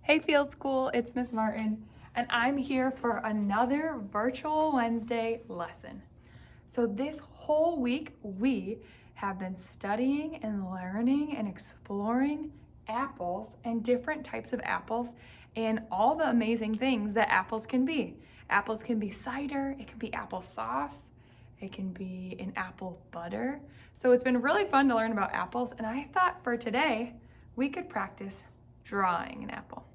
Hey Field School, it's Miss Martin, and I'm here for another Virtual Wednesday lesson. So this whole week, we have been studying and learning and exploring apples and different types of apples and all the amazing things that apples can be. Apples can be cider, it can be applesauce, it can be an apple butter. So it's been really fun to learn about apples, and I thought for today, we could practice drawing an apple.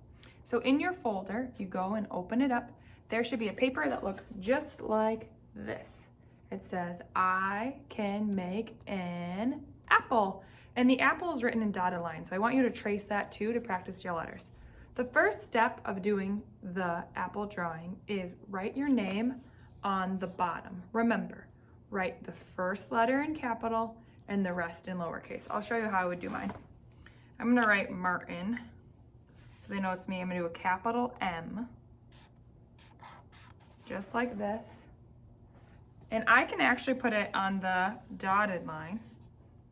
So in your folder, you go and open it up. There should be a paper that looks just like this. It says, I can make an apple. And the apple is written in dotted lines. So I want you to trace that too to practice your letters. The first step of doing the apple drawing is write your name on the bottom. Remember, write the first letter in capital and the rest in lowercase. I'll show you how I would do mine. I'm gonna write Martin. They know it's me. I'm gonna do a capital M, just like this. And I can actually put it on the dotted line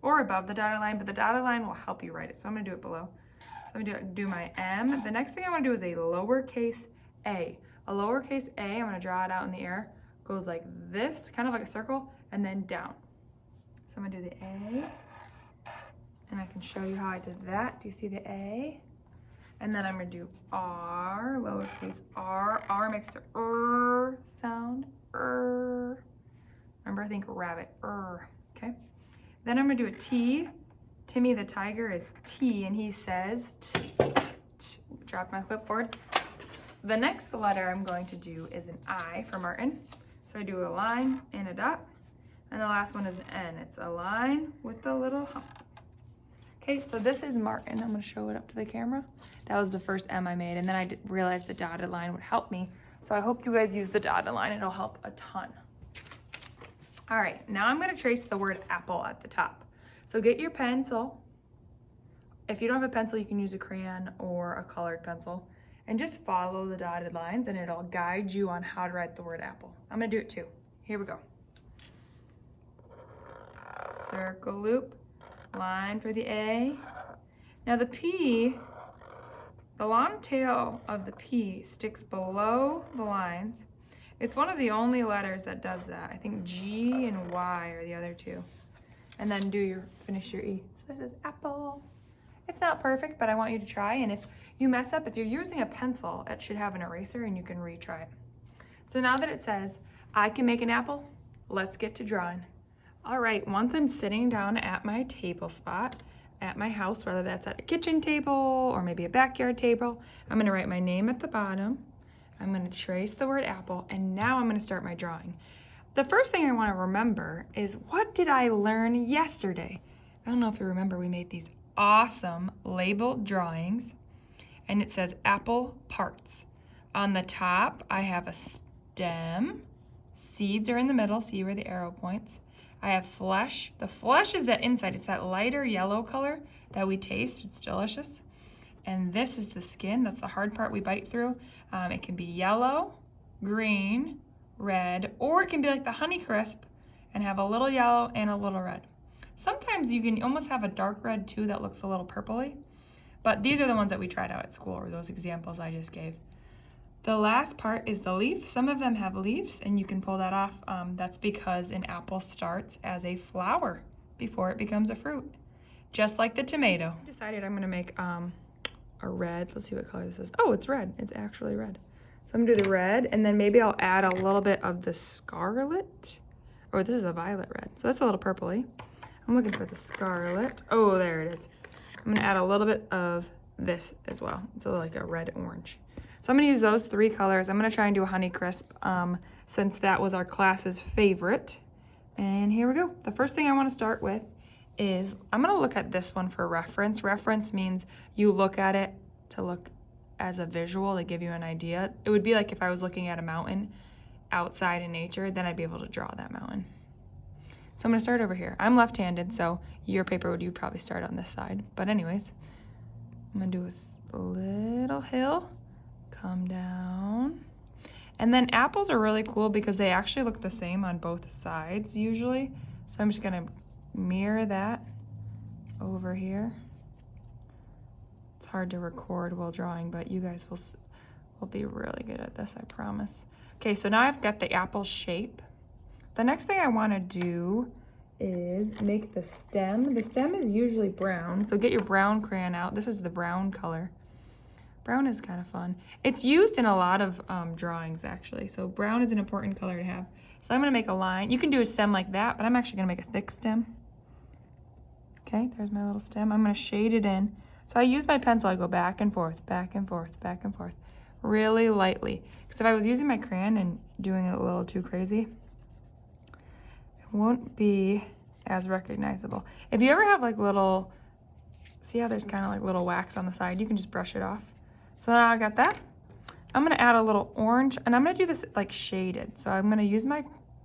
or above the dotted line, but the dotted line will help you write it. So I'm gonna do it below. So I'm gonna do my M. The next thing I wanna do is a lowercase a. A lowercase a, I'm gonna draw it out in the air, goes like this, kind of like a circle, and then down. So I'm gonna do the A, and I can show you how I did that. Do you see the A? And then I'm gonna do R, lowercase r. R makes the sound, Remember, think rabbit, okay? Then I'm gonna do a T. Timmy the tiger is T, and he says, drop my clipboard. The next letter I'm going to do is an I for Martin. So I do a line and a dot. And the last one is an N. It's a line with a little hump. Okay, so this is Martin. I'm gonna show it up to the camera. That was the first M I made, and then I realized the dotted line would help me. So I hope you guys use the dotted line. It'll help a ton. All right, now I'm gonna trace the word apple at the top. So get your pencil. If you don't have a pencil, you can use a crayon or a colored pencil, and just follow the dotted lines, and it'll guide you on how to write the word apple. I'm gonna do it too. Here we go. Circle loop. Line for the A. Now the P, the long tail of the P sticks below the lines. It's one of the only letters that does that. I think G and Y are the other two. And then finish your E. So this is apple. It's not perfect, but I want you to try. And if you mess up, if you're using a pencil, it should have an eraser and you can retry it. So now that it says, I can make an apple, let's get to drawing. All right, once I'm sitting down at my table spot at my house, whether that's at a kitchen table or maybe a backyard table, I'm gonna write my name at the bottom. I'm gonna trace the word apple, and now I'm gonna start my drawing. The first thing I wanna remember is, what did I learn yesterday? I don't know if you remember, we made these awesome labeled drawings, and it says apple parts. On the top, I have a stem. Seeds are in the middle, see where the arrow points. I have flesh. The flesh is that inside. It's that lighter yellow color that we taste. It's delicious. And this is the skin. That's the hard part we bite through. It can be yellow, green, red, or it can be like the Honeycrisp and have a little yellow and a little red. Sometimes you can almost have a dark red too that looks a little purpley. But these are the ones that we tried out at school, or those examples I just gave. The last part is the leaf. Some of them have leaves, and you can pull that off. That's because an apple starts as a flower before it becomes a fruit, just like the tomato. I decided I'm gonna make a red. Let's see what color this is. Oh, it's red. It's actually red. So I'm gonna do the red, and then maybe I'll add a little bit of the scarlet. Or this is a violet red, so that's a little purpley. I'm looking for the scarlet. Oh, there it is. I'm gonna add a little bit of this as well. It's like a red orange. So I'm gonna use those three colors. I'm gonna try and do a Honeycrisp since that was our class's favorite. And here we go. The first thing I wanna start with is, I'm gonna look at this one for reference. Reference means you look at it to look as a visual to give you an idea. It would be like if I was looking at a mountain outside in nature, then I'd be able to draw that mountain. So I'm gonna start over here. I'm left-handed, so your paper you'd probably start on this side. But anyways, I'm gonna do a little hill. Come down. And then apples are really cool because they actually look the same on both sides usually. So I'm just gonna mirror that over here. It's It's hard to record while drawing, but you guys will be really good at this, I promise. Okay, so now I've got the apple shape. The next thing I want to do is make the stem. The stem is usually brown, so get your brown crayon out. This is the brown color. Brown is kind of fun. It's used in a lot of drawings, actually, so brown is an important color to have. So I'm going to make a line. You can do a stem like that, but I'm actually going to make a thick stem. Okay, there's my little stem. I'm going to shade it in. So I use my pencil. I go back and forth, back and forth, back and forth, really lightly. Because if I was using my crayon and doing it a little too crazy, it won't be as recognizable. If you ever have like little, see how there's kind of like little wax on the side, you can just brush it off. So now I got that. I'm gonna add a little orange, and I'm gonna do this like shaded. So I'm gonna use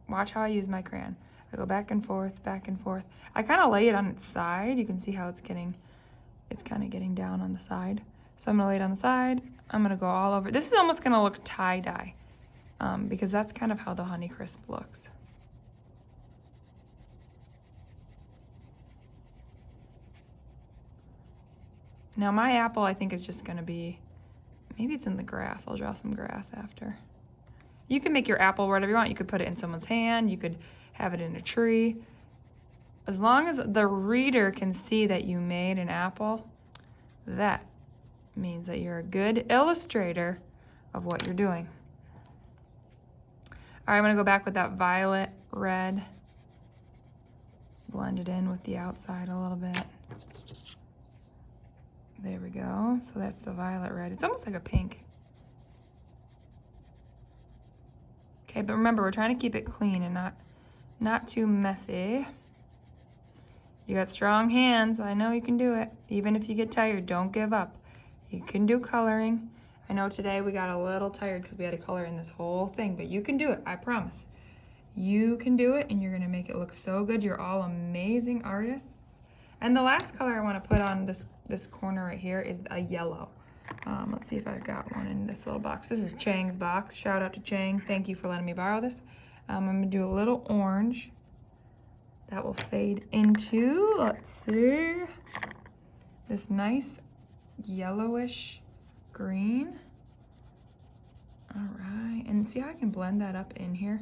watch how I use my crayon. I go back and forth, back and forth. I kind of lay it on its side. You can see how it's kind of getting down on the side. So I'm gonna lay it on the side. I'm gonna go all over. This is almost gonna look tie-dye because that's kind of how the Honeycrisp looks. Now my apple, I think, is just gonna be, maybe it's in the grass. I'll draw some grass after. You can make your apple whatever you want. You could put it in someone's hand. You could have it in a tree. As long as the reader can see that you made an apple, that means that you're a good illustrator of what you're doing. All right, I'm gonna go back with that violet red. Blend it in with the outside a little bit. There we go. So that's the violet red. It's almost like a pink. Okay, but remember, we're trying to keep it clean and not too messy. You got strong hands. I know you can do it. Even if you get tired, don't give up. You can do coloring. I know today we got a little tired because we had to color in this whole thing, but you can do it, I promise. You can do it, and you're gonna make it look so good. You're all amazing artists. And the last color I want to put on this corner right here is a yellow. Let's see if I've got one in this little box. This is Chang's box. Shout out to Chang. Thank you for letting me borrow this. I'm going to do a little orange. That will fade into, let's see, this nice yellowish green. All right. And see how I can blend that up in here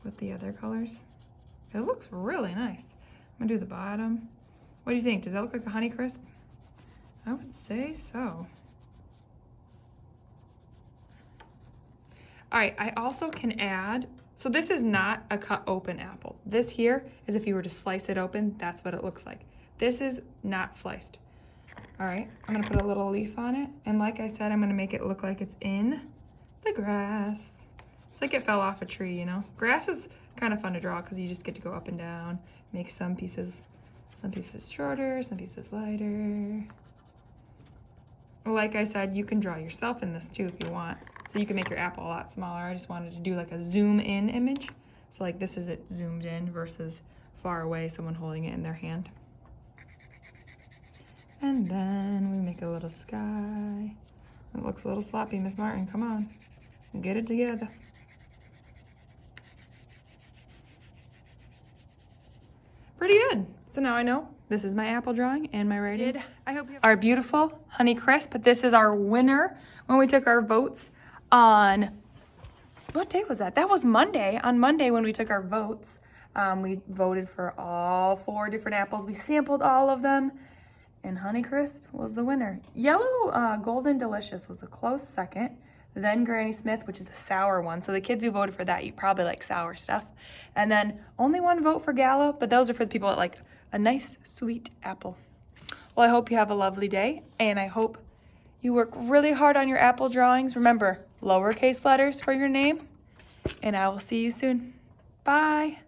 with the other colors? It looks really nice. I'm gonna do the bottom. What do you think? Does that look like a Honeycrisp? I would say so. All right, I also can add, so this is not a cut open apple. This here is if you were to slice it open, that's what it looks like. This is not sliced. All right, I'm gonna put a little leaf on it. And like I said, I'm gonna make it look like it's in the grass. It's like it fell off a tree, you know? Grass is kind of fun to draw because you just get to go up and down. Make some pieces shorter, some pieces lighter. Like I said, you can draw yourself in this too if you want. So you can make your apple a lot smaller. I just wanted to do like a zoom in image. So like this is it zoomed in versus far away, someone holding it in their hand. And then we make a little sky. It looks a little sloppy, Miss Martin, come on. Get it together. Pretty good. So now I know this is my apple drawing and my writing. I hope you have our beautiful Honeycrisp, but this is our winner when we took our votes on, what day was that? That was Monday. On Monday when we took our votes, we voted for all 4 different apples. We sampled all of them and Honeycrisp was the winner. Yellow Golden Delicious was a close second. Then Granny Smith, which is the sour one. So the kids who voted for that, you probably like sour stuff. And then only 1 vote for Gala, but those are for the people that like a nice, sweet apple. Well, I hope you have a lovely day, and I hope you work really hard on your apple drawings. Remember, lowercase letters for your name, and I will see you soon. Bye.